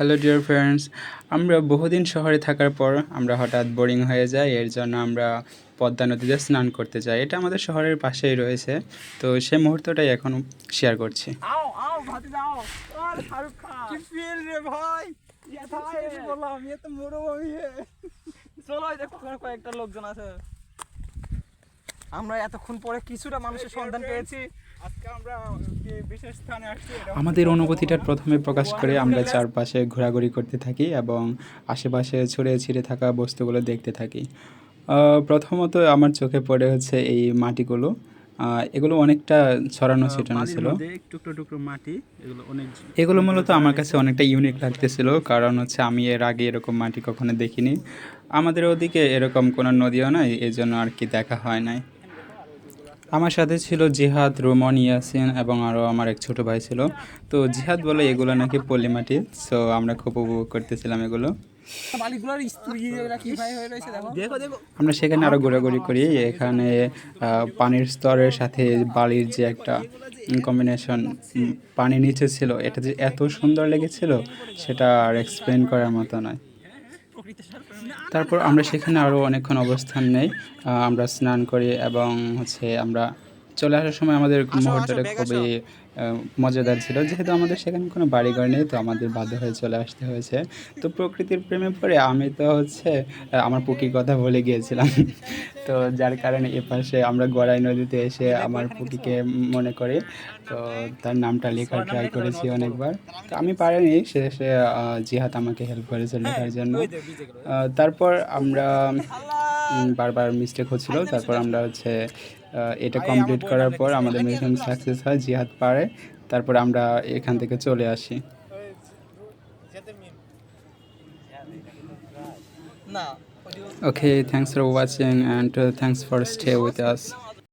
Hello dear friends, আমরা বহুদিন শহরে থাকার পর আমরা হঠাৎ বোরিং হয়ে যাই। এর জন্য আমরা পদ্মা নদীতে স্নান করতে যাই। এটা আমাদের শহরের পাশেই রয়েছে। তো সেই মুহূর্তটাই এখন শেয়ার করছি। आओ आओ भाती जाओ और शाहरुख खान की फील रे भाई ये था ये বললাম ये तो মরুভূমি চলো এই দেখো ওখানে কয়েকটা লোকজন আছে। আমরা এতক্ষণ পরে কিছুটা মানুষের সন্ধান পেয়েছি। আজকে আমরা কি বিশেষ স্থানে আসছি। আমাদের অনুভূতিটা প্রথমে প্রকাশ করে আমরা চারপাশে ঘোরাঘুরি করতে থাকি এবং আশেপাশে ছড়িয়ে ছিটে থাকা বস্তুগুলো দেখতে থাকি। প্রথমত আমার চোখে পড়ে হচ্ছে এই মাটিগুলো। এগুলো অনেকটা ছড়ানো ছিটানো ছিল। টুকরো টুকরো মাটি এগুলো মূলত আমার কাছে অনেকটা ইউনিক লাগতেছিল, কারণ হচ্ছে আমি এর আগে এরকম মাটি কখনো দেখিনি। আমাদের ওদিকে এরকম কোনো নদীও নাই, এই জন্য আর কি দেখা হয় নাই। আমার সাথে ছিল জিহাদ, রোমন, ইয়াসিন এবং আরও আমার এক ছোটো ভাই ছিল। তো জিহাদ বলে এগুলো নাকি পলি মাটি। সো আমরা খুব উপভোগ করতেছিলাম এগুলো। বালিগুলোর স্তূপী এগুলা কি ভাই হয়ে রয়েছে দেখো দেখো দেখো। আমরা সেখানে আরও ঘোরাঘুরি করি। এখানে পানির স্তরের সাথে বালির যে একটা কম্বিনেশন, পানি নিচে ছিল, এটা যে এত সুন্দর লেগেছিল সেটা আর এক্সপ্লেন করার মতো নয়। তারপর আমরা সেখানে আরও অনেকক্ষণ অবস্থান নেই। আমরা স্নান করি এবং হচ্ছে আমরা চলে আসার সময় আমাদের মুহূর্তটা খুবই মজাদার ছিল। যেহেতু আমাদের সেখানে কোনো বাড়িঘর নেই, তো আমাদের বাধ্য হয়ে চলে আসতে হয়েছে। তো প্রকৃতির প্রেমে পড়ে আমি তো হচ্ছে আমার পুকির কথা ভুলে গিয়েছিলাম। তো যার কারণে এপাশে আমরা গড়াই নদীতে এসে আমার পুকিকে মনে করি। তো তার নামটা লেখার ট্রাই করেছি অনেকবার। তো আমি পারিনি, শেষে জিহাদ আমাকে হেল্প করেছে লেখার জন্য। তারপর আমরা বারবার মিস্টেক হচ্ছিল। তারপর আমরা হচ্ছে এটা কমপ্লিট করার পর আমাদের মিশন সাকসেস হয়, জিহাদ পারে। তারপর আমরা এখান থেকে চলে আসি। Okay, thanks for watching and thanks for stay with us.